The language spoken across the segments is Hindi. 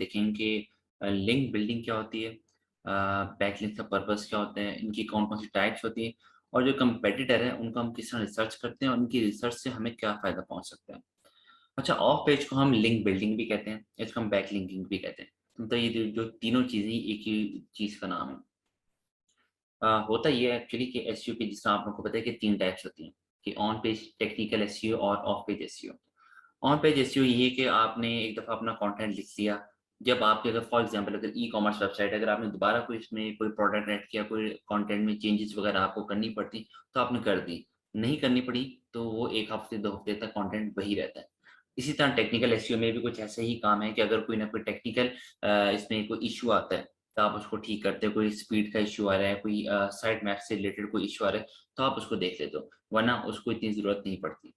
देखेंगे कि लिंक बिल्डिंग क्या होती है, बैकलिंक का पर्पस क्या होता है, इनकी कौन-कौन सी टाइप्स होती है और जो कंपेटिटर है उनको हम किस तरह रिसर्च करते हैं और उनकी रिसर्च से हमें क्या फ़ायदा पहुँच सकता है। अच्छा, ऑफ पेज को हम लिंक बिल्डिंग भी कहते हैं, इसको हम बैक लिंकिंग भी कहते हैं। तो ये जो तीनों चीज़ें एक ही चीज़ का नाम है। होता ये है एक्चुअली कि एसईओ की जिस तरह आप लोगों को पता है कि 3 टाइप्स होती हैं कि ऑन पेज टेक्निकल एसईओ और of page SEO. On page SEO ये है कि आपने एक दफ़ा अपना कंटेंट लिख लिया, जब आपके अगर फॉर एग्ज़ाम्पल अगर ई-कॉमर्स वेबसाइट अगर आपने दोबारा कोई इसमें कोई प्रोडक्ट ऐड किया, कोई कंटेंट में चेंजेस वगैरह आपको करनी पड़ती, तो आपने कर दी। नहीं करनी पड़ी, तो वो 1 हफ़्ते 2 हफ़्ते तक कंटेंट वही रहता है। इसी तरह टेक्निकल एसईओ में भी कुछ ऐसा ही काम है कि अगर कोई ना कोई टेक्निकल इसमें कोई इश्यू आता है, तो आप उसको ठीक करते हो, कोई स्पीड का इश्यू आ रहा है, कोई साइट मैप से रिलेटेड कोई इश्यू आ रहा है, तो आप उसको देख लेते हो, वरना उसको इतनी ज़रूरत नहीं पड़ती।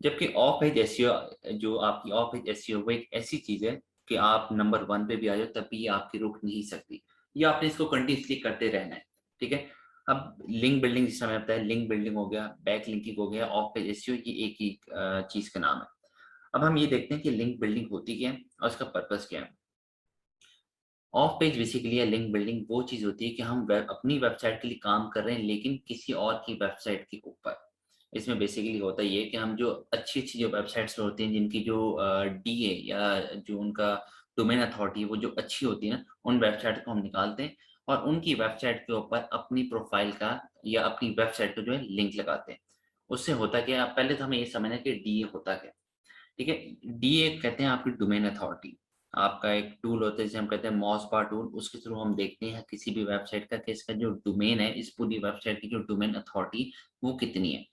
जबकि ऑफ पेज एसईओ जो आपकी ऑफ पेज एसईओ वो एक ऐसी चीज़ है कि आप नंबर 1 पे भी आ जाओ तब भी ये आपकी रुक नहीं सकती। या आपने इसको कंटीन्यूअसली करते रहना है, ठीक है? अब लिंक बिल्डिंग जिस समय आता है, लिंक बिल्डिंग हो गया, बैक लिंकिंग हो गया, ऑफ पेज एसईओ ये एक ही चीज़ का नाम है। अब हम ये देखते हैं कि लिंक बिल्डिंग होती क्या है और उसका पर्पस क्या है। ऑफ पेज बेसिकली या लिंक बिल्डिंग वो चीज़ होती है कि हम अपनी वेबसाइट के लिए काम कर रहे हैं लेकिन किसी और की वेबसाइट के ऊपर। इसमें बेसिकली होता ये है कि हम जो अच्छी-अच्छी जो वेबसाइट्स होती हैं जिनकी जो डीए या जो उनका डोमेन अथॉरिटी है वो जो अच्छी होती है ना, उन वेबसाइट को हम निकालते हैं और उनकी वेबसाइट के ऊपर अपनी प्रोफ़ाइल का या अपनी वेबसाइट का जो है लिंक लगाते हैं। उससे होता क्या है, पहले तो हमें ये समझना है कि डीए होता क्या है? ठीक है? डीए कहते हैं आपकी डोमेन अथॉरिटी। आपका एक टूल होता है जिसे हम कहते हैं मॉज़-bar टूल, उसके थ्रू हम देखते हैं किसी भी वेबसाइट का कि इसका जो डोमेन है, इस पूरी वेबसाइट की जो डोमेन अथॉरिटी वो कितनी है।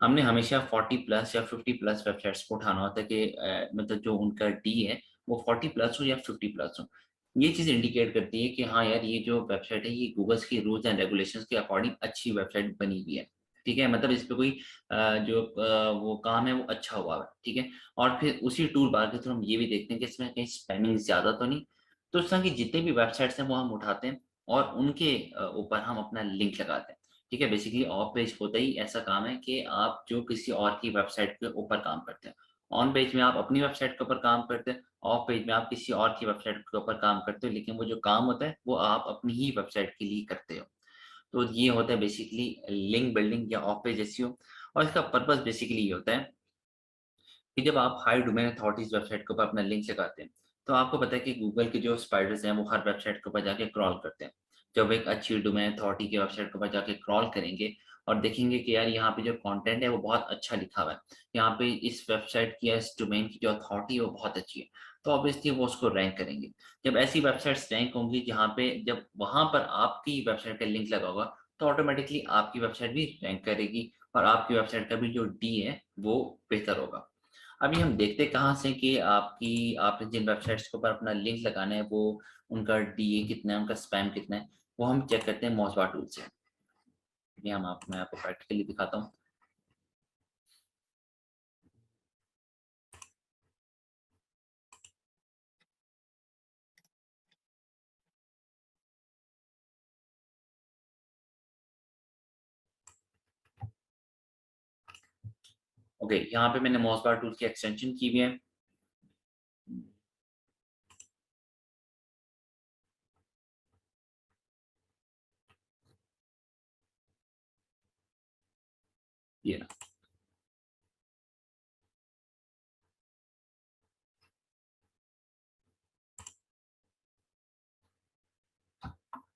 हमने हमेशा 40 प्लस या 50 प्लस वेबसाइट्स को उठाना होता है कि मतलब जो उनका डी है वो 40 प्लस हो या 50 प्लस हो। ये चीज़ इंडिकेट करती है कि हाँ यार, ये जो वेबसाइट है ये गूगल्स के रूल्स एंड रेगुलेशंस के अकॉर्डिंग अच्छी वेबसाइट बनी हुई है। ठीक है? मतलब इस पे कोई वो काम है वो अच्छा हुआ है। ठीक है? और फिर उसी टूल बार के थ्रू हम ये भी देखते हैं कि इसमें कहीं स्पैमिंग ज़्यादा तो नहीं। तो इस तरह की जितनी भी वेबसाइट्स हैं वो हम उठाते हैं और उनके ऊपर हम अपना लिंक लगाते हैं। ठीक है? बेसिकली ऑफ पेज होता ही ऐसा काम है कि आप जो किसी और की वेबसाइट के ऊपर काम करते हैं। ऑन पेज में आप अपनी वेबसाइट के ऊपर काम करते हैं, ऑफ पेज में आप किसी और की वेबसाइट के ऊपर काम करते हो, लेकिन वो जो काम होता है वो आप अपनी ही वेबसाइट के लिए करते हो। तो ये होता है बेसिकली लिंक बिल्डिंग या ऑफ पेज एसईओ और इसका पर्पस बेसिकली ये होता है कि जब आप हाई डोमेन अथॉरिटीज़ वेबसाइट के ऊपर अपना लिंक लगाते हैं, तो आपको पता है कि गूगल के जो स्पाइडर्स हैं, वो हर वेबसाइट के ऊपर जाके क्रॉल करते हैं। जब एक अच्छी डोमेन अथॉरिटी की वेबसाइट के ऊपर जाके क्रॉल करेंगे और देखेंगे कि यार यहाँ पे जो कंटेंट है वो बहुत अच्छा लिखा हुआ है। यहाँ पे इस वेबसाइट की या इस डोमेन की जो अथॉरिटी है वो बहुत अच्छी है। तो ऑब्वियसली वो उसको रैंक करेंगे। जब ऐसी वेबसाइट्स रैंक होंगी जहाँ पे जब वहाँ पर आपकी वेबसाइट का लिंक लगा होगा, तो ऑटोमैटिकली आपकी वेबसाइट भी रैंक करेगी और आपकी वेबसाइट का भी जो डी है वो बेहतर होगा। अभी हम देखते कहाँ से कि आपने जिन वेबसाइट्स के ऊपर अपना लिंक लगाना है वो उनका डीए कितना है, उनका स्पैम कितना है, वो हम चेक करते हैं मोज़बार टूल से। ये मैं आपको प्रैक्टिकली दिखाता हूँ। ओके, यहाँ पे मैंने मोज़बार टूल की एक्सटेंशन की हुई है। ये रहा।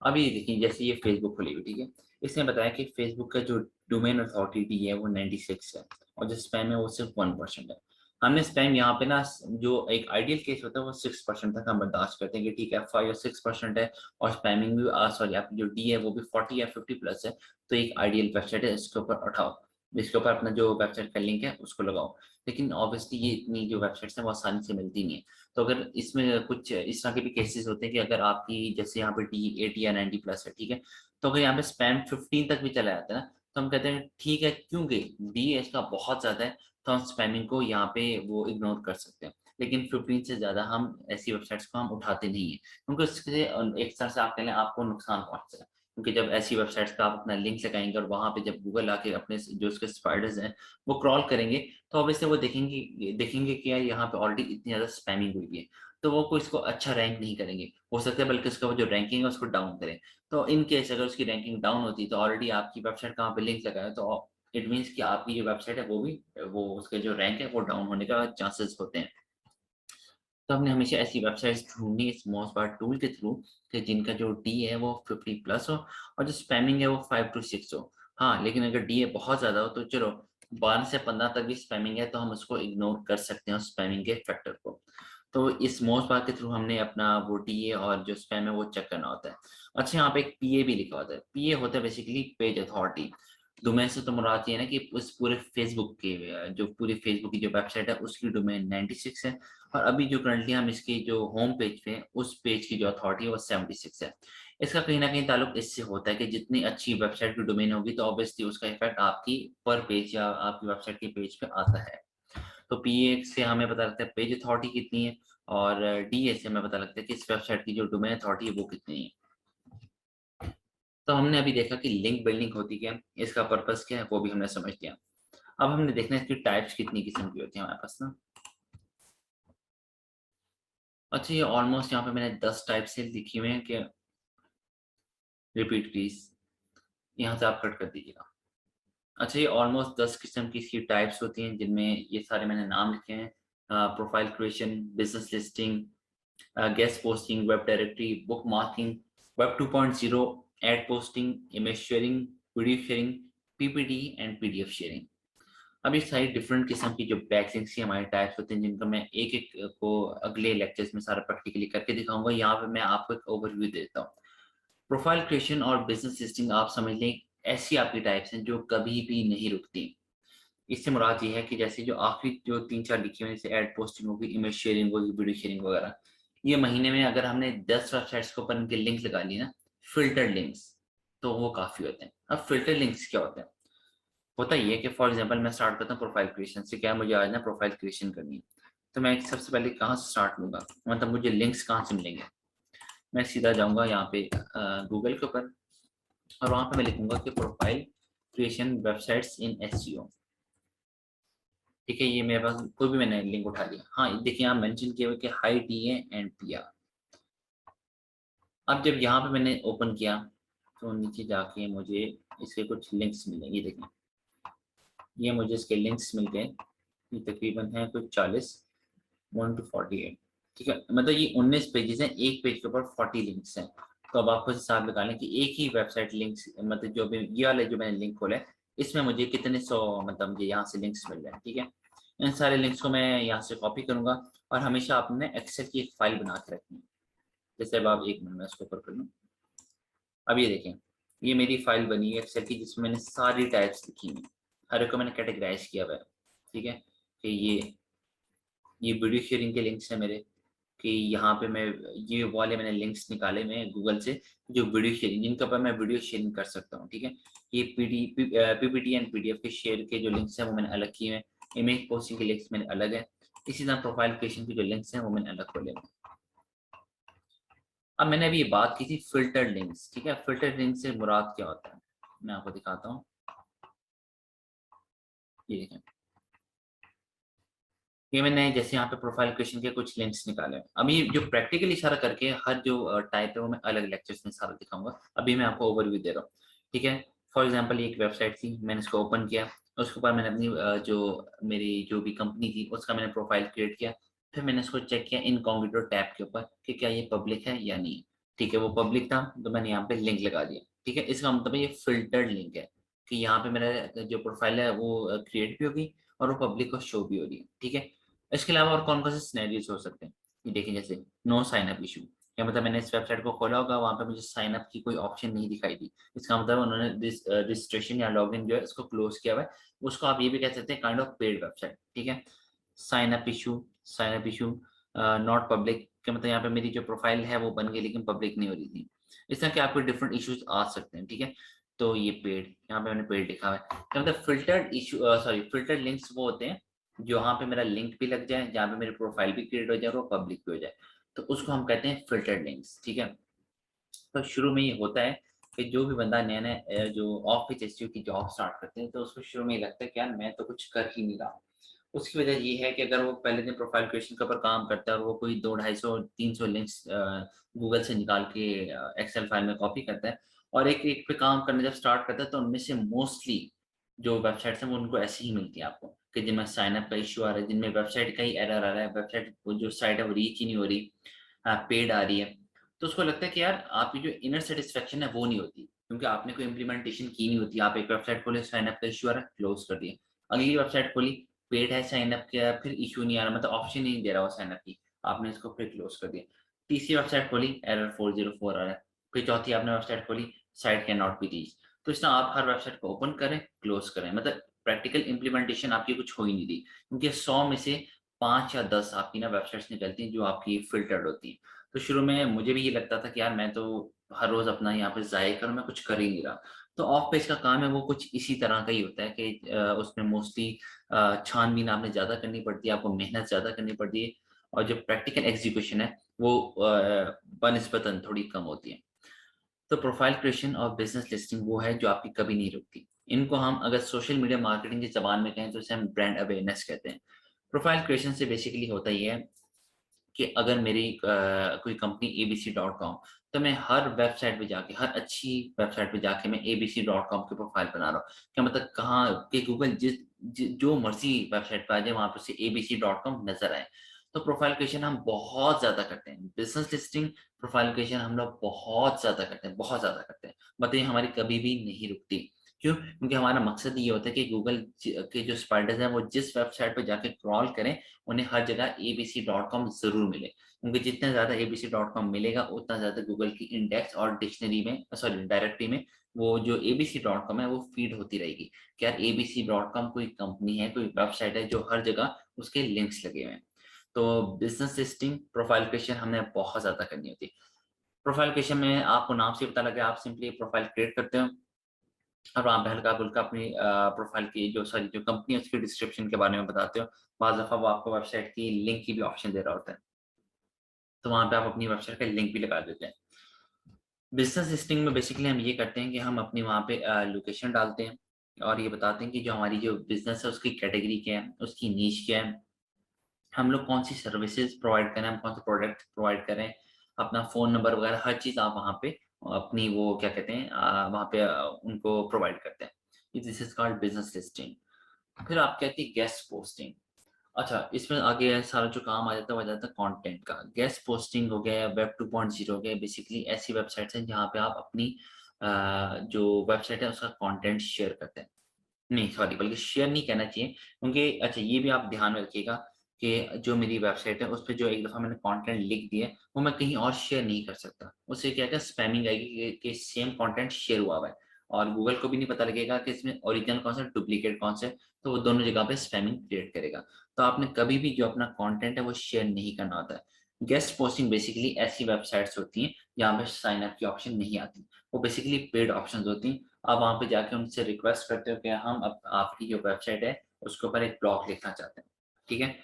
अभी देखिए जैसे ये फेसबुक खुली हुई, ठीक है? इसने बताया कि फेसबुक का जो डोमेन अथॉरिटी है वो 96 है और जो स्पैम है वो सिर्फ 1% है। हमने स्पैम यहाँ पे ना जो एक आइडियल केस होता है वो 6% तक हम बर्दाश्त करते हैं कि ठीक है 5 या 6% है और स्पैमिंग भी सॉरी आपकी जो डी है वो भी 40 या 50 प्लस है, तो एक आइडियल वेबसाइट है, इसके ऊपर उठाओ। इसके ऊपर अपना जो वेबसाइट का लिंक है उसको लगाओ। लेकिन ऑब्वियसली ये इतनी जो वेबसाइट्स हैं वो आसानी से मिलती नहीं है। तो अगर इसमें कुछ इस तरह के भी केसेस होते हैं कि अगर आपकी जैसे यहाँ पे डी 80 या 90 प्लस है, ठीक है? तो अगर यहाँ पे स्पैम 15 तक भी चला जाता है ना, तो हम कहते हैं ठीक है, क्योंकि डी इसका बहुत ज़्यादा है, तो हम स्पैमिंग को यहाँ पे वो इग्नोर कर सकते हैं। लेकिन 15 से ज़्यादा हम ऐसी वेबसाइट्स को हम उठाते नहीं हैं, क्योंकि उससे एक तरह से आप कह लें आपको नुकसान पहुँचता है। क्योंकि जब ऐसी वेबसाइट्स का आप अपना लिंक लगाएँगे और वहाँ पे जब गूगल आके अपने जो उसके स्पाइडर्स हैं, वो क्रॉल करेंगे, तो ऑब्वियसली वो देखेंगे देखेंगे कि यार यहाँ पे ऑलरेडी इतनी ज़्यादा स्पैमिंग हुई है। तो वो कोई इसको अच्छा रैंक नहीं करेंगे, हो सकता है बल्कि उसका वो जो रैंकिंग है उसको डाउन करें। तो इन केस अगर उसकी रैंकिंग डाउन होती है तो ऑलरेडी आपकी वेबसाइट कहाँ पे लिंक लगा है, तो इट मीन्स कि आपकी जो वेबसाइट है वो भी वो उसके जो रैंक है वो डाउन होने का चांसेस होते हैं। तो हमने हमेशा ऐसी वेबसाइट्स ढूँढनी है स्मॉलस्पार्ट टूल के थ्रू कि जिनका जो डी है वो 50 प्लस हो और जो स्पैमिंग है वो 5 टू 6 हो। हाँ, लेकिन अगर डी बहुत ज़्यादा हो तो चलो 12 से 15 तक भी स्पैमिंग है तो हम उसको इग्नोर कर सकते हैं उस स्पैमिंग के फैक्टर को। तो इस मोस्टपार्ट के थ्रू हमने अपना वो डीए और जो स्पैम है वो चेक करना होता है। अच्छा, यहाँ पे एक पीए भी लिखा होता है। पीए होता है बेसिकली पेज अथॉरिटी। डोमेन से तो मुराद ये है ना कि उस पूरे फेसबुक के जो पूरी फेसबुक की जो वेबसाइट है उसकी डोमेन 96 है और अभी जो करंटली हम इसके जो होम पेज पे हैं, उस पेज की जो अथॉरिटी है वो 76 है। इसका कहीं न कहीं ताल्लुक इससे होता है कि जितनी अच्छी वेबसाइट की डोमेन होगी तो ऑब्वियसली उसका इफ़ेक्ट आपकी पर पेज या आपकी वेबसाइट के पेज पे आता है। तो पीए से हमें पता लगता है पेज अथॉरिटी कितनी है और डीए से हमें पता लगता है कि इस वेबसाइट की जो डोमेन अथॉरिटी है वो कितनी है। तो हमने अभी देखा कि लिंक बिल्डिंग होती क्या है, इसका पर्पस क्या है, वो भी हमने समझ लिया। अब हमने देखना है इसकी टाइप्स कितनी किस्म की होती है हमारे पास ना। अच्छा, ये ऑलमोस्ट यहाँ पे मैंने 10 टाइप से लिखी हुई हैं कि रिपीट प्लीज़, यहाँ से आप कट कर दीजिएगा। अच्छा, ये ऑलमोस्ट 10 किस्म की इसकी टाइप्स होती हैं जिनमें ये सारे मैंने नाम लिखे हैं। Profile creation, business listing, guest posting, web directory, bookmarking, web 2.0, ad posting, image sharing, video sharing, PPT and PDF sharing. अब ये सारी डिफरेंट किस्म की जो बैकलिंक्स की हमारे टाइप्स होते हैं जिनका मैं एक-एक को अगले लेक्चर्स में सारा प्रैक्टिकली करके दिखाऊँगा। यहाँ पे मैं आपको एक ओवरव्यू देता हूँ। प्रोफाइल क्रिएशन और बिज़नेस लिस्टिंग आप समझ लें ऐसी आपकी टाइप्स हैं जो कभी भी नहीं रुकती। इससे मुराद ये है कि जैसे जो आखिरी जो 3-4 लिखी हुई हैं जैसे एड पोस्टिंग होगी, इमेज शेयरिंग होगी, वीडियो शेयरिंग वगैरह, ये महीने में अगर हमने 10 वेबसाइट्स के ऊपर इनके लिंक लगा लिए ना, फ़िल्टर्ड लिंक्स, तो वो काफ़ी होते हैं। अब फ़िल्टर लिंक्स क्या होते हैं? होता ये है कि फॉर एग्ज़ाम्पल मैं स्टार्ट करता हूँ प्रोफाइल क्रिएशन से, क्या मुझे आज ना प्रोफाइल क्रिएशन करनी है। तो मैं सबसे पहले कहाँ से स्टार्ट लूँगा? मतलब मुझे लिंक्स कहाँ से मिलेंगे? मैं सीधा जाऊँगा यहाँ पे गूगल के ऊपर और वहाँ पे मैं लिखूँगा कि प्रोफाइल क्रिएशन वेबसाइट्स इन एसईओ। ठीक है, ये मेरे पास कोई भी मैंने लिंक उठा लिया। हाँ, देखिए यहाँ मेंशन किया हुआ है कि हाई डीए एंड पीआर। अब जब यहाँ पे मैंने ओपन किया, तो नीचे जाके मुझे इसके कुछ लिंक्स मिले। ये देखिए, ये मुझे इसके लिंक्स मिल गए। ये तकरीबन है कुछ 40, 1 टू 48। ठीक है, मतलब ये 19 पेजेज़ हैं, एक पेज के ऊपर 40 लिंक्स हैं। तो अब आप खुद हिसाब लगा लें कि एक ही वेबसाइट लिंक्स मतलब जो भी ये वाला जो मैंने लिंक खोला है, इसमें मुझे कितने 100 मतलब मुझे यहाँ से लिंक्स मिल रहे हैं, ठीक है? इन सारे लिंक्स को मैं यहाँ से कॉपी करूँगा और हमेशा आपने एक्सेल की एक फ़ाइल बना के रखनी है। जैसे अब आप 1 मिनट में इसको ऊपर कर लूँ। अब ये देखें, ये मेरी फ़ाइल बनी है एक्सेल की जिसमें मैंने सारी टाइप्स लिखी हैं। हर एक को मैंने कैटेगराइज़ किया हुआ है, ठीक है? कि ये वीडियो शेयरिंग के लिंक्स हैं मेरे, कि यहाँ पे मैं ये वाले मैंने लिंक्स निकाले हुए हैं गूगल से जो वीडियो शेयरिंग जिनके ऊपर मैं वीडियो शेयरिंग कर सकता हूँ, ठीक है? ये पीपीटी एंड पीडीएफ के शेयर के जो लिंक्स हैं वो मैंने अलग किए हैं। इमेज पोस्टिंग के लिंक्स मैंने अलग है। इसी तरह प्रोफाइल क्रिएशन के जो लिंक्स हैं वो मैंने अलग खोले हैं। अब मैंने अभी ये बात की थी फ़िल्टर्ड लिंक्स, ठीक है? फ़िल्टर्ड लिंक से मुराद क्या होता है? मैं आपको दिखाता हूँ। ये देखें। ये मैंने जैसे यहाँ पे प्रोफाइल क्रिएशन के कुछ लिंक्स निकाले हैं। अभी जो प्रैक्टिकल इशारा करके हर जो टाइप है वो मैं अलग लेक्चर्स में सारा दिखाऊँगा। अभी मैं आपको ओवरव्यू दे रहा हूँ, ठीक है? फॉर एग्ज़ाम्पल ये एक वेबसाइट थी, मैंने इसको ओपन किया, उसके ऊपर मैंने अपनी जो मेरी जो भी कंपनी थी उसका मैंने प्रोफाइल क्रिएट किया। फिर मैंने इसको चेक किया इनकॉग्निटो टैब के ऊपर कि क्या ये पब्लिक है या नहीं है, ठीक है? वो पब्लिक था तो मैंने यहाँ पे लिंक लगा दिया, ठीक है? इसका मतलब है ये फ़िल्टर्ड लिंक है कि यहाँ पे मेरा जो प्रोफाइल है वो क्रिएट भी होगी और वो पब्लिक को शो भी हो रही है, ठीक है? इसके अलावा और कौन-कौन से सिनेरियोज़ हो सकते हैं? ये देखिए जैसे नो साइन अप इश्यू, क्या मतलब मैंने इस वेबसाइट को खोला होगा वहाँ पे मुझे साइन अप की कोई ऑप्शन नहीं दिखाई दी। इसका मतलब उन्होंने रजिस्ट्रेशन या लॉगिन जो है इसको क्लोज़ किया हुआ है। उसको आप ये भी कह सकते हैं काइंड ऑफ पेड वेबसाइट, ठीक है? Sign up issue not public क्या मतलब यहाँ पे मेरी जो प्रोफाइल है वो बन गई लेकिन पब्लिक नहीं हो रही थी। इस तरह के आपको डिफरेंट इश्यूज़ आ सकते हैं, ठीक है? तो ये पेड, यहाँ पे मैंने पेड लिखा हुआ है। क्या मतलब फ़िल्टर्ड लिंक्स वो होते हैं जहाँ पे मेरा लिंक भी लग जाए, जहाँ पे मेरी प्रोफाइल भी क्रिएट हो जाए और वो पब्लिक भी हो जाए। तो उसको हम कहते हैं फ़िल्टर्ड लिंक्स, ठीक है? तो शुरू में ये होता है कि जो भी बंदा नया-नया जो ऑफ़िस एसईओ की जॉब स्टार्ट करते हैं, तो उसको शुरू में ये लगता है कि यार मैं तो कुछ कर ही नहीं रहा हूँ। उसकी वजह ये है कि अगर वो पहले दिन प्रोफाइल क्रिएशन के ऊपर काम करता है और वो कोई 2 250-300 लिंक्स गूगल से निकाल के एक्सेल फाइल में कॉपी करता है और एक-एक पे काम करना जब स्टार्ट करता है तो उनमें से मोस्टली जो वेबसाइट्स हैं वो उनको ऐसे ही मिलती है आपको कि जिनमें साइन अप का इश्यू आ रहा है, जिनमें वेबसाइट का ही एरर आ रहा है, वेबसाइट वो जो साइट है वो रीच ही नहीं हो रही, पेड आ रही है। तो उसको लगता है कि यार आपकी जो इनर सैटिस्फैक्शन है वो नहीं होती क्योंकि आपने कोई इम्प्लीमेंटेशन की नहीं होती। आप एक वेबसाइट खोले, साइन अप का इश्यू आ रहा है, क्लोज़ कर दिया। अगली वेबसाइट खोली, पेड है, साइन अप किया, फिर इश्यू नहीं आ रहा, मतलब ऑप्शन ही नहीं दे रहा वो साइन अप की, आपने इसको फिर क्लोज़ कर दिया। तीसरी वेबसाइट खोली, एरर 404 आ रहा है। फिर चौथी आपने वेबसाइट खोली, site can not be reached. तो इस तरह आप हर वेबसाइट को ओपन करें, क्लोज़ करें, मतलब प्रैक्टिकल इम्प्लीमेंटेशन आपकी कुछ हो ही नहीं रही क्योंकि 100 में से 5 या 10 आपकी ना वेबसाइट्स निकलती हैं जो आपकी फ़िल्टर्ड होती हैं। तो शुरू में मुझे भी ये लगता था कि यार मैं तो हर रोज़ अपना यहाँ पे ज़ाया करूँ, मैं कुछ कर ही नहीं रहा। तो ऑफ पेज का काम है वो कुछ इसी तरह का ही होता है कि उसमें मोस्टली छानबीन आपने ज़्यादा करनी पड़ती है, आपको मेहनत ज़्यादा करनी पड़ती है और जो प्रैक्टिकल एग्ज़ीक्यूशन है वो बनिस्बतन थोड़ी कम होती है। तो प्रोफाइल क्रिएशन और बिज़नेस लिस्टिंग वो है जो आपकी कभी नहीं रुकती। इनको हम अगर सोशल मीडिया मार्केटिंग की ज़बान में कहें तो इसे हम ब्रांड अवेयरनेस कहते हैं। प्रोफाइल क्रिएशन से बेसिकली होता ये है कि अगर मेरी कोई कंपनी abc.com, तो मैं हर वेबसाइट पे जाके, हर अच्छी वेबसाइट पे जाके मैं abc.com की प्रोफाइल बना रहा हूँ। क्या मतलब कहाँ कि गूगल जो मर्ज़ी वेबसाइट पे आ जाए वहाँ पे उसे abc.com नज़र आए। तो प्रोफाइल क्रिएशन हम बहुत ज़्यादा करते हैं। बिज़नेस लिस्टिंग, प्रोफाइल क्रिएशन हम लोग बहुत ज़्यादा करते हैं, बहुत ज़्यादा करते हैं। मतलब ये हमारी कभी भी नहीं रुकती। क्यों? क्योंकि हमारा मकसद ये होता है कि गूगल के जो स्पाइडर्स हैं वो जिस वेबसाइट पे जाके क्रॉल करें उन्हें हर जगह abc.com ज़रूर मिले। क्योंकि जितना ज़्यादा abc.com मिलेगा, उतना ज़्यादा गूगल की इंडेक्स और डिक्शनरी में सॉरी डायरेक्टरी में वो जो abc.com है, वो फ़ीड होती रहेगी कि यार abc.com कोई कंपनी है, कोई वेबसाइट है जो हर जगह उसके लिंक्स लगे हुए हैं। तो बिज़नेस लिस्टिंग, प्रोफाइल क्रिएशन हमने बहुत ज़्यादा करनी होती है। प्रोफाइल क्रिएशन में आपको नाम से ही पता लगा आप सिंपली एक प्रोफाइल क्रिएट करते हो और वहाँ पे हल्का-फुल्का अपनी प्रोफाइल की जो कंपनी है उसकी डिस्क्रिप्शन के बारे में बताते हो। बाज़ दफ़ा वो आपको वेबसाइट की लिंक की भी ऑप्शन दे रहा होता है। तो वहाँ पे आप अपनी वेबसाइट का लिंक भी लगा देते हैं। बिज़नेस लिस्टिंग में बेसिकली हम ये करते हैं कि हम अपनी वहाँ पे लोकेशन डालते हैं और ये बताते हैं कि जो हमारी जो बिज़नेस है उसकी कैटेगरी क्या है, उसकी नीश क्या है, हम लोग कौन-सी सर्विसेज़ प्रोवाइड करें, हम कौन-से प्रोडक्ट प्रोवाइड करें, अपना फ़ोन नंबर वगैरह हर चीज़ आप वहाँ पे अपनी वो क्या कहते हैं वहाँ पे उनको प्रोवाइड करते हैं। This is called business listing. फिर आप कहती हैं गेस्ट पोस्टिंग। अच्छा, इसमें आगे सारा जो काम आ जाता है वो आ जाता है कंटेंट का। गेस्ट पोस्टिंग हो गया या वेब 2.0 हो गया, बेसिकली ऐसी वेबसाइट्स हैं जहाँ पे आप अपनी जो वेबसाइट है उसका कंटेंट शेयर करते हैं। नहीं सॉरी बल्कि शेयर नहीं कहना चाहिए क्योंकि अच्छा ये भी आप ध्यान में रखिएगा कि जो मेरी वेबसाइट है उस पे जो एक दफ़ा मैंने कंटेंट लिख दिया है, वो मैं कहीं और शेयर नहीं कर सकता। उससे क्या है स्पैमिंग आएगी कि सेम कंटेंट शेयर हुआ हुआ है और गूगल को भी नहीं पता लगेगा कि इसमें ओरिजिनल कौन सा है, डुप्लीकेट कौन सा है, तो वो दोनों जगह पे स्पैमिंग क्रिएट करेगा। तो आपने कभी भी जो अपना कंटेंट है वो शेयर नहीं करना होता है। गेस्ट पोस्टिंग बेसिकली ऐसी वेबसाइट्स होती हैं जहाँ पे साइन अप की ऑप्शन नहीं आती। वो बेसिकली पेड ऑप्शंस होती हैं। आप वहाँ पे जाके उनसे रिक्वेस्ट करते हो कि हम आपकी जो वेबसाइट है उसके ऊपर एक ब्लॉग लिखना चाहते हैं, ठीक है?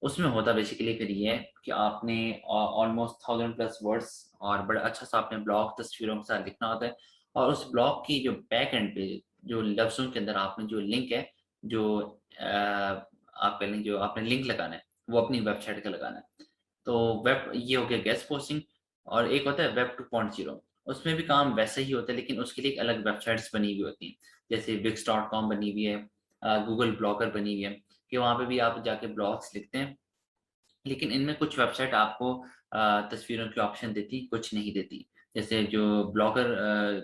उसमें होता बेसिकली फिर ये है कि आपने ऑलमोस्ट 1000 प्लस वर्ड्स और बड़ा अच्छा-सा आपने ब्लॉग तस्वीरों के साथ लिखना होता है और उस ब्लॉग की जो बैक एंड पे जो लफ्ज़ों के अंदर आपने जो लिंक है, जो आप कह लें जो आपने लिंक लगाना है, वो अपनी वेबसाइट का लगाना है। तो वेब ये हो गया गेस्ट पोस्टिंग और एक होता है वेब 2.0 उसमें भी काम वैसा ही होता है लेकिन उसके लिए एक अलग वेबसाइट्स बनी हुई होती हैं। जैसे wix.com बनी हुई है, गूगल ब्लॉगर बनी हुई है कि वहाँ पे भी आप जाके ब्लॉग्स लिखते हैं लेकिन इनमें कुछ वेबसाइट आपको तस्वीरों की ऑप्शन देती, कुछ नहीं देती। जैसे जो ब्लॉगर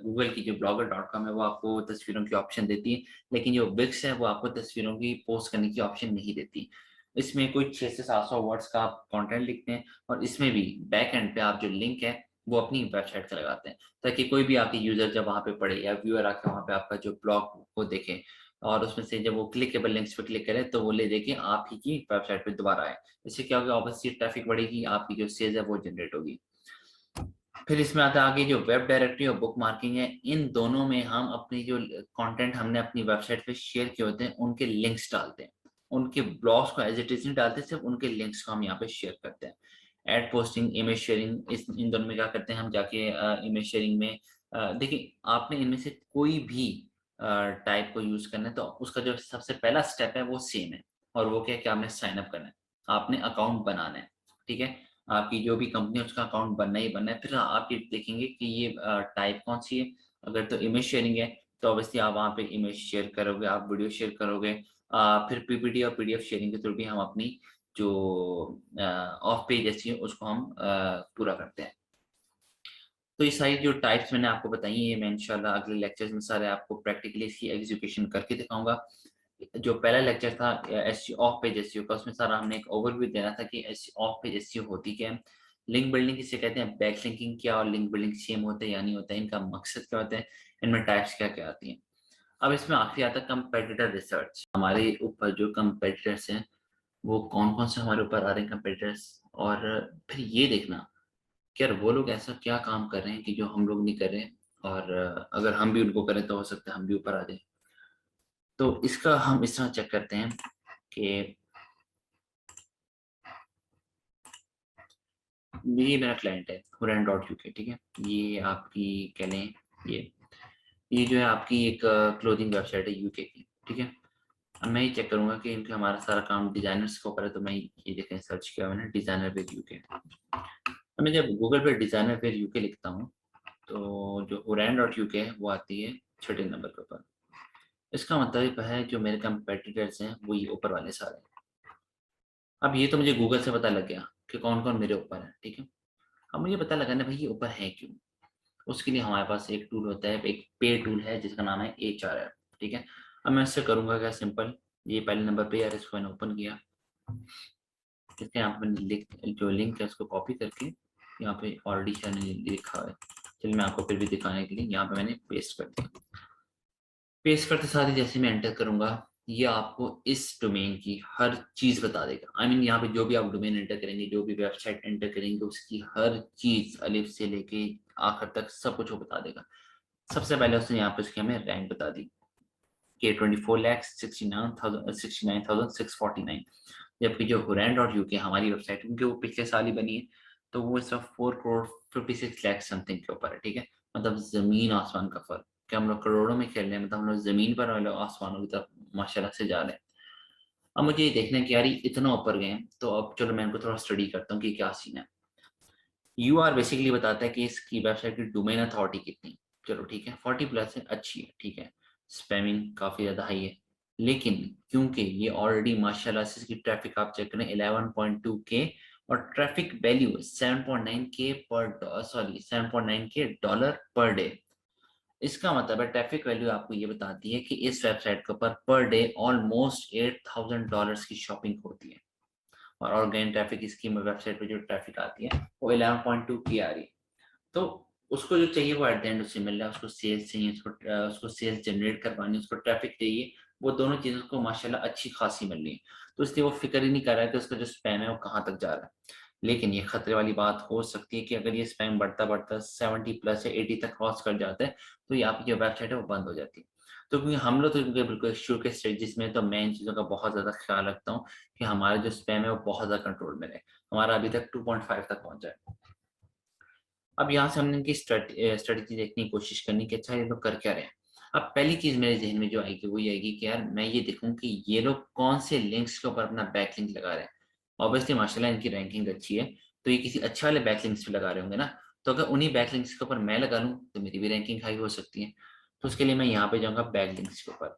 गूगल की जो blogger.com है वो आपको तस्वीरों की ऑप्शन देती है, लेकिन जो विक्स है वो आपको तस्वीरों की पोस्ट करने की ऑप्शन नहीं देती। इसमें कोई 6 से 700 वर्ड्स का आप कंटेंट लिखते हैं और इसमें भी बैक एंड पे आप जो लिंक है, वो अपनी वेबसाइट का लगाते हैं, ताकि कोई भी आपके यूज़र जब वहाँ पे पढ़े या व्यूअर आके वहाँ पे आपका जो ब्लॉग को देखे और उसमें से जब वो क्लिकेबल लिंक्स पे क्लिक करे, तो वो ले जाके आप ही की वेबसाइट पे दोबारा आए। इससे क्या होगा ऑब्वियसली ट्रैफिक बढ़ेगी, आपकी जो सेल्स है वो जनरेट होगी। फिर इसमें आता है आगे जो वेब डायरेक्टरी और बुक मार्किंग है, इन दोनों में हम अपनी जो कंटेंट हमने अपनी वेबसाइट पे शेयर किए होते हैं, उनके लिंक्स डालते हैं। उनके ब्लॉग्स को एज़ इट इज़ नहीं डालते, सिर्फ़ उनके लिंक्स को हम यहाँ पे शेयर करते हैं। एड पोस्टिंग, इमेज शेयरिंग इस इन दोनों में क्या करते हैं हम जाके इमेज शेयरिंग में देखिए आपने इनमें से कोई भी टाइप को यूज़ करना है तो उसका जो सबसे पहला स्टेप है वो सेम है। और वो क्या है कि आपने साइन अप करना है, आपने अकाउंट बनाना है, ठीक है। आपकी जो भी कंपनी है उसका अकाउंट बनना ही बनना है। फिर आप ये देखेंगे कि ये टाइप कौन सी है। अगर तो इमेज शेयरिंग है तो ऑब्वियसली आप वहाँ पे इमेज शेयर करोगे, आप वीडियो शेयर करोगे। फिर पीपीटी और पीडीएफ शेयरिंग के थ्रू भी हम अपनी जो ऑफ पेज ऐसी है उसको हम पूरा करते हैं। तो ये सारी जो टाइप्स मैंने आपको बताई हैं, ये मैं इंशाल्लाह अगले लेक्चर्स में सारे आपको प्रैक्टिकली इसकी एग्जीक्यूशन करके दिखाऊंगा। जो पहला लेक्चर था एसईओ ऑफ पेज एसईओ का, उसमें सारा हमने एक ओवरव्यू देना था कि ऑफ पेज एसईओ होती क्या है, लिंक बिल्डिंग किसे कहते हैं, बैक लिंकिंग क्या और लिंक बिल्डिंग सेम होता है या नहीं होता है, इनका मकसद क्या होता है, इनमें टाइप्स क्या क्या आती हैं। अब इसमें आखिरी आता है कंपेटिटर रिसर्च। हमारे ऊपर जो कंपेटिटर्स हैं वो कौन कौन से हमारे ऊपर आ रहे हैं कंपेटिटर्स, और फिर ये देखना कि यार वो लोग ऐसा क्या काम कर रहे हैं कि जो हम लोग नहीं कर रहे हैं, और अगर हम भी उनको करें तो हो सकता है हम भी ऊपर आ जाए। तो इसका हम इस तरह चेक करते हैं कि ये मेरा क्लाइंट है huran.uk, ठीक है। ये आपकी कह लें, ये ये जो है आपकी एक क्लोथिंग वेबसाइट है यूके की, ठीक है। अब मैं ये चेक करूंगा कि इनका हमारा सारा काम डिजाइनर्स के ऊपर है, तो मैं ये देखें सर्च किया मैंने डिजाइनर वेयर यूके। अब मैं जब गूगल पे डिजाइनर वेयर यूके लिखता हूँ तो जो huran.uk है वो आती है छठे नंबर के ऊपर। इसका मतलब है जो मेरे कंपेटिटर्स हैं वो ये ऊपर वाले सारे हैं। अब ये तो मुझे गूगल से पता लग गया कि कौन कौन मेरे ऊपर है, ठीक है। अब मुझे पता लगाना भाई ये ऊपर है क्यों। उसके लिए हमारे पास एक टूल होता है, एक पे टूल है जिसका नाम है HRF, ठीक है। अब मैं इससे करूंगा क्या, सिंपल, ये पहले नंबर पे यार इसको मैंने ओपन किया, इसके यहाँ पे मैंने जो लिंक है उसको कॉपी करके यहाँ पे ऑलरेडी मैंने लिखा है। चलिए मैं आपको फिर भी दिखाने के लिए यहाँ पे मैंने पेस्ट कर दिया। पेस्ट करते साथ ही जैसे मैं एंटर करूंगा ये आपको इस डोमेन की हर चीज बता देगा। आई मीन यहाँ पे जो भी आप डोमेन एंटर करेंगे, जो भी वेबसाइट एंटर करेंगे, उसकी हर चीज अलिफ से लेके आखिर तक सब कुछ वो बता देगा। सबसे पहले उसने यहाँ पे उसकी हमें रैंक बता दी कि 24,69,649, जबकि जो huran.uk हमारी वेबसाइट क्योंकि वो पिछले साल ही बनी है तो वो इस वक्त 4 करोड़ 56 लाख समथिंग के ऊपर है, ठीक है। मतलब जमीन आसमान का फर्क, कि हम लोग करोड़ों में खेल रहे हैं, मतलब हम लोग जमीन पर और लोग आसमानों की तरफ माशाल्लाह से जा रहे हैं। अब मुझे ये देखना है कि यार ये इतना ऊपर गए हैं, तो अब चलो मैं इनको थोड़ा स्टडी करता हूँ कि क्या सीन है। UR बेसिकली बताता है कि इसकी वेबसाइट की डोमेन अथॉरिटी कितनी, चलो ठीक है 40+ है, अच्छी है, ठीक है। स्पैमिंग काफ़ी ज़्यादा हाई है, लेकिन क्योंकि ये ऑलरेडी माशाल्लाह से इसकी ट्रैफिक आप चेक करें 11.2K और ट्रैफिक वैल्यू 7.9K पर, sorry 7.9K dollar per day. इसका मतलब है ट्रैफिक वैल्यू आपको ये बताती है कि इस वेबसाइट के ऊपर पर डे ऑलमोस्ट $8,000 की शॉपिंग होती है। और ऑर्गेनिक ट्रैफिक इसकी वेबसाइट पे जो ट्रैफिक आती है वो 11.2 की आ रही है। तो उसको जो चाहिए वो एट द एंड उससे मिल रहा है, उसको सेल्स चाहिए, उसको सेल्स जनरेट करवानी, उसको ट्रैफिक चाहिए, वो दोनों चीज़ों को माशाल्लाह अच्छी खासी मिल रही है। तो इसलिए वो फिक्र ही नहीं कर रहा है कि उसका जो स्पैम है वो कहाँ तक जा रहा है। लेकिन ये खतरे वाली बात हो सकती है कि अगर ये स्पैम बढ़ता बढ़ता 70+ या 80 तक क्रॉस कर जाता है तो ये आपकी जो वेबसाइट है वो बंद हो जाती है। तो क्योंकि हम लोग तो क्योंकि बिल्कुल शुरू के स्टेजेस में, तो मैं इन चीज़ों का बहुत ज़्यादा ख्याल रखता हूँ कि हमारा जो स्पैम है वो बहुत ज़्यादा कंट्रोल में रहे। हमारा अभी तक 2.5 तक पहुंचा है। अब यहाँ से हमने इनकी स्ट्रेटेजी देखने की कोशिश करनी कि अच्छा ये लोग कर क्या रहे हैं। अब पहली चीज मेरे जहन में जो आएगी वो ये आएगी कि यार मैं ये देखूं कि ये लोग कौन से लिंक्स के ऊपर अपना बैकलिंक लगा रहे हैं। ऑब्वियसली माशाल्लाह इनकी रैंकिंग अच्छी है, तो ये किसी अच्छे वाले बैकलिंक्स पे लगा रहे होंगे ना। तो अगर उन्हीं बैकलिंक्स के ऊपर मैं लगा लूँ तो मेरी भी रैंकिंग हाई हो सकती है। तो उसके लिए मैं यहाँ पे जाऊँगा बैकलिंक्स के ऊपर।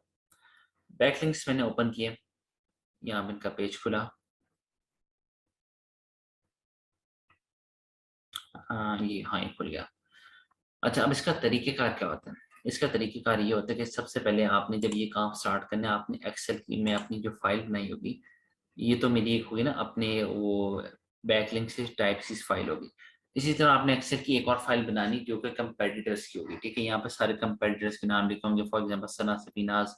बैकलिंक्स मैंने ओपन किए, यहाँ पे इनका पेज खुला। ये हाँ ये खुल गया। अच्छा, अब इसका तरीक़ेकार क्या होता है? इसका तरीक़ेकार ये होता है कि सबसे पहले आपने जब ये काम स्टार्ट करना है, आपने एक्सेल की में अपनी जो फ़ाइल बनाई होगी, ये तो मेरी एक हुई ना अपने वो बैकलिंक से टाइप सी फ़ाइल होगी। इसी तरह आपने एक्सेल की एक और फ़ाइल बनानी जो कि कंपेटिटर्स की होगी, ठीक है? यहाँ पे सारे कंपेटिटर्स के नाम लिखे होंगे, for example Sana, Safinaz,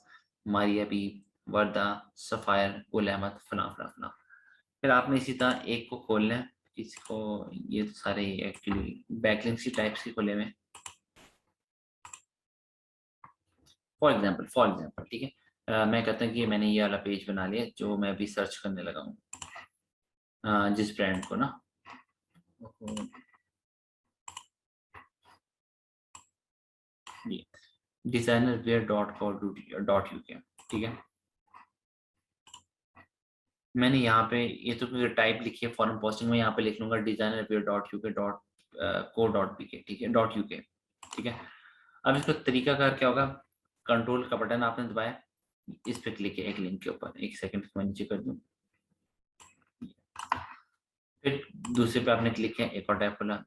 Maria B, Warda, Sapphire, Gul Ahmed, फलाँ-फलाँ-फलाँ। फिर आपने इसी तरह एक को खोलना है, इसको, ये तो सारे एक्चुअली बैकलिंक्स की टाइप्स के खुले हुए हैं। फॉर एग्जाम्पल ठीक है। मैं कहता हूँ कि मैंने ये वाला पेज बना लिया जो मैं अभी सर्च करने लगा हूँ, जिस ब्रांड को ना, ये designerwear.co.uk, ठीक है। मैंने यहाँ पे ये तो क्योंकि टाइप लिखी है फॉरेन पोस्टिंग में, यहाँ पे लिख लूंगा designerwear.uk.co.uk, ठीक है, .uk, ठीक है। अब इसका तरीकाकार क्या होगा, कंट्रोल का बटन आपने दबाया, इस पे क्लिक है एक लिंक के ऊपर, एक सेकंड मैं नीचे कर दूं, फिर दूसरे पे आपने क्लिक किया, एक और टैब खुला,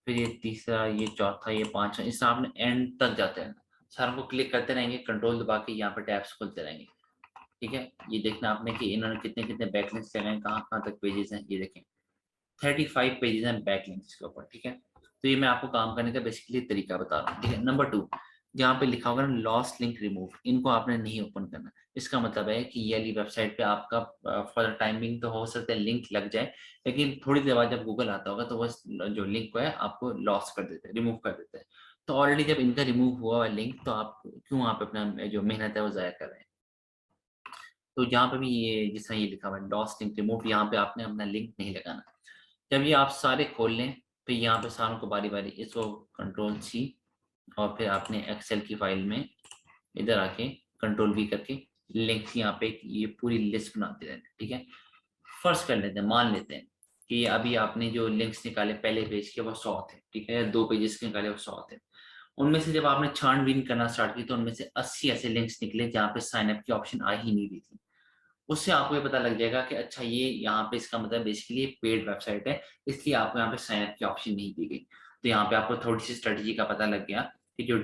फिर ये तीसरा, ये चौथा, ये पांचवा, इससे आपने एंड तक जाते हैं, सारों को क्लिक करते रहेंगे, कंट्रोल दबा के यहाँ पे टैब्स खुलते रहेंगे, ठीक है। ये देखना आपने कि इन्होंने कितने कितने बैकलिंक्स लगाए, कहाँ कहाँ तक पेजेस हैं, ये देखें 35 पेजेस हैं बैकलिंक्स के ऊपर, ठीक है। तो ये मैं आपको काम करने का बेसिकली तरीका बता रहा हूँ, ठीक है। नंबर 2, जहाँ पे लिखा होगा ना लॉस्ट लिंक रिमूव, इनको आपने नहीं ओपन करना। इसका मतलब है कि ये वाली वेबसाइट पे आपका फॉर द टाइमिंग तो हो सकता है लिंक लग जाए, लेकिन थोड़ी देर बाद जब गूगल आता होगा तो वो जो लिंक को है आपको लॉस कर देते हैं, रिमूव कर देते हैं। तो ऑलरेडी जब इनका रिमूव हुआ है लिंक, तो आप क्यों वहाँ पे अपना जो मेहनत है वो ज़ाया कर रहे हैं। तो यहाँ पे भी ये जिस तरह ये लिखा हुआ है लॉस्ट लिंक रिमूव, यहाँ पे आपने अपना लिंक नहीं लगाना। जब ये आप सारे खोल लें, फिर यहाँ पे सारों को बारी बारी इसको कंट्रोल सी, और फिर आपने एक्सेल की फाइल में इधर आके कंट्रोल वी करके लिंक्स यहाँ पे ये पूरी लिस्ट बनाते रहते हैं, ठीक है। फर्स्ट कर लेते हैं, मान लेते हैं कि अभी आपने जो लिंक्स निकाले पहले पेज के वो 100 थे, ठीक है, या 2 पेजेस के निकाले वो 100 थे। उनमें से जब आपने छानबीन करना स्टार्ट की तो उनमें से 80 ऐसे लिंक्स निकले जहाँ पे साइन अप की ऑप्शन आ ही नहीं रही थी। उससे आपको ये पता लग जाएगा कि अच्छा ये यहाँ पे इसका मतलब बेसिकली पेड वेबसाइट है, इसलिए आपको यहाँ पे साइन अप की ऑप्शन नहीं दी गई। तो यहाँ पे आपको थोड़ी सी स्ट्रेटजी का पता लग गया कि जो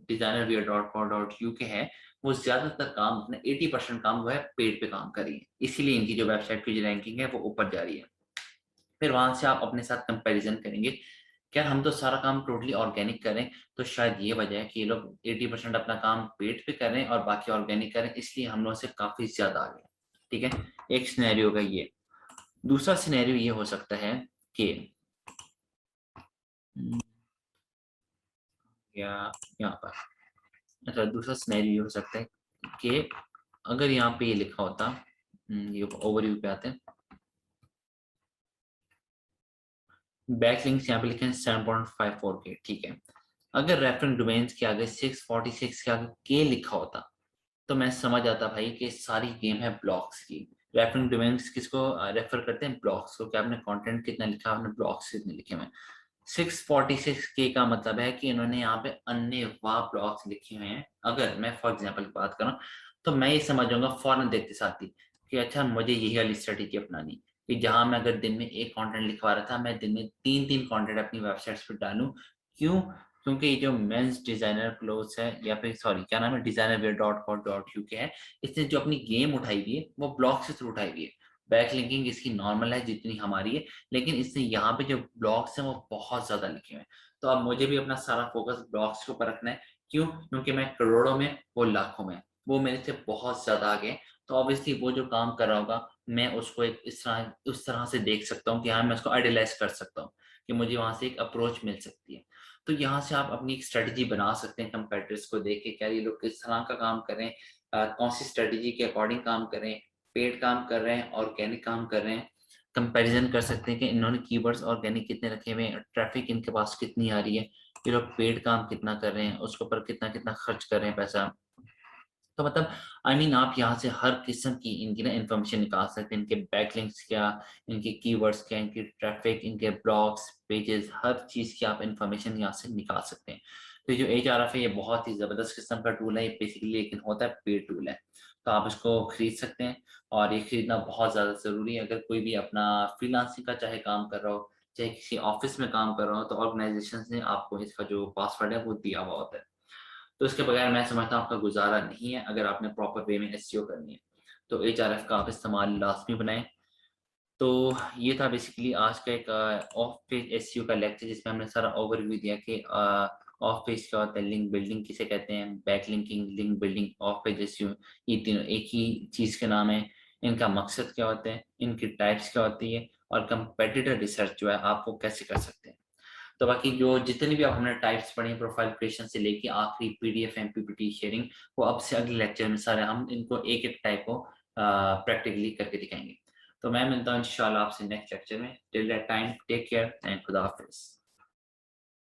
designerwear.co.uk है, वो ज्यादातर काम अपना 80% काम वो है पेड पे काम कर रही है, इसीलिए इनकी जो वेबसाइट की जो रैंकिंग है वो ऊपर जा रही है। फिर वहां से आप अपने साथ कंपैरिजन करेंगे, क्या हम तो सारा काम टोटली ऑर्गेनिक करें, तो शायद ये वजह है कि ये लोग 80% अपना काम पेड पे कर रहे हैं और बाकी ऑर्गेनिक करें, इसलिए हम लोग से काफी ज्यादा आ गए, ठीक है। एक सिनेरियो का ये। दूसरा सिनेरियो ये हो सकता है कि या यहाँ पर, अच्छा दूसरा सिनेरियो ये हो सकता है कि अगर यहाँ पे ये लिखा होता, ये ओवरव्यू पे आते हैं, बैकलिंक्स यहाँ पे लिखे हैं 7.54 के, ठीक है। अगर रेफरेंस डोमेन्स के आगे 646 के आगे के लिखा होता, तो मैं समझ आता भाई कि सारी गेम है ब्लॉक्स की। रेफरेंस डोमेन्स किसको रेफर करते हैं, ब्लॉक्स को, कि आपने कंटेंट कितना लिखा, आपने ब्लॉक्स कितने लिखे हुए हैं। 646 के का मतलब है कि इन्होंने यहाँ पे अन्य वाह ब्लॉक्स लिखे हुए हैं। अगर मैं फॉर एग्जांपल की बात करूँ, तो मैं ये समझ जाऊंगा फौरन देखते साथ ही कि अच्छा मुझे यही वाली स्ट्रेटेजी अपनानी, कि जहां मैं अगर दिन में एक कंटेंट लिखवा रहा था, मैं दिन में 3 3 कंटेंट अपनी वेबसाइट्स पे डालूं। क्यों? क्योंकि ये जो मेंस डिजाइनर क्लोथ्स है, या फिर सॉरी क्या नाम है, designerwear.co.uk है, इसने जो अपनी गेम उठाई हुई है वो ब्लॉग से थ्रू उठाई हुई है। बैक लिंकिंग इसकी नॉर्मल है जितनी हमारी है, लेकिन इसने यहाँ पे जो ब्लॉग्स हैं वो बहुत ज्यादा लिखे हुए हैं। तो अब मुझे भी अपना सारा फोकस ब्लॉग्स के ऊपर रखना है। क्यों? क्योंकि मैं करोड़ों में, वो लाखों में, वो मेरे से बहुत ज्यादा आगे हैं। तो ऑब्वियसली वो जो काम कर रहा होगा, मैं उसको एक इस तरह उस तरह से देख सकता हूँ कि हाँ मैं उसको आइडियलाइज कर सकता हूँ, कि मुझे वहां से एक अप्रोच मिल सकती है। तो यहाँ से आप अपनी एक स्ट्रेटजी बना सकते हैं कंपेटिटर्स को देख के, क्या ये लोग किस तरह का काम कर रहे हैं, कौन सी स्ट्रेटजी के अकॉर्डिंग काम कर रहे हैं, पेड काम कर रहे हैं, ऑर्गेनिक काम कर रहे हैं। कंपैरिजन कर सकते हैं कि इन्होंने कीवर्ड्स ऑर्गेनिक कितने रखे हुए हैं, ट्रैफिक इनके पास कितनी आ रही है, ये लोग पेड काम कितना कर रहे हैं, उसके ऊपर कितना कितना खर्च कर रहे हैं पैसा। तो मतलब आप यहाँ से हर किस्म की इनकी ना इन्फॉर्मेशन निकाल सकते हैं, इनके बैकलिंक्स क्या, इनके कीवर्ड्स क्या, इनकी ट्रैफिक, इनके ब्लॉग्स, पेजेस, हर चीज़ की आप इन्फॉर्मेशन यहाँ से निकाल सकते हैं। तो ये जो HRF है ये बहुत ही ज़बरदस्त किस्म का टूल है, ये बेसिकली लेकिन होता है पेड टूल है। तो आप इसको खरीद सकते हैं, और ये खरीदना बहुत ज़्यादा ज़रूरी है। अगर कोई भी अपना फ्रीलांसिंग का चाहे काम कर रहा हो, चाहे किसी ऑफिस में काम कर रहा हो, तो ऑर्गेनाइजेशन ने आपको इसका जो पासवर्ड है वो दिया हुआ होता है। तो इसके बगैर मैं समझता हूँ आपका गुजारा नहीं है, अगर आपने प्रॉपर वे में एसईओ करनी है। तो HRF का आप इस्तेमाल लाजमी बनाएं। तो ये था बेसिकली आज का एक ऑफ पेज एसईओ का लेक्चर, जिसमें हमने सारा ओवरव्यू दिया कि ऑफ पेज क्या होता है, लिंक बिल्डिंग किसे कहते हैं, back linking, link building, of page SEO, ये तीनों एक ही चीज़ के नाम है। इनका मकसद क्या होता है, इनकी टाइप्स क्या होती है, और कंपेटिटर रिसर्च जो है आपको कैसे कर सकते हैं। तो बाकी जो जितने भी आप हमने टाइप्स पढ़े, प्रोफाइल क्रिएशन से लेके आखिरी पीडीएफ एंड पीपीटी शेयरिंग, वो अब से अगले लेक्चर में सारे हम इनको एक एक टाइप को प्रैक्टिकली करके दिखाएंगे। तो मैं मिलता हूँ इंशाल्लाह आपसे नेक्स्ट लेक्चर में। Till that time take care and खुदा हाफिज।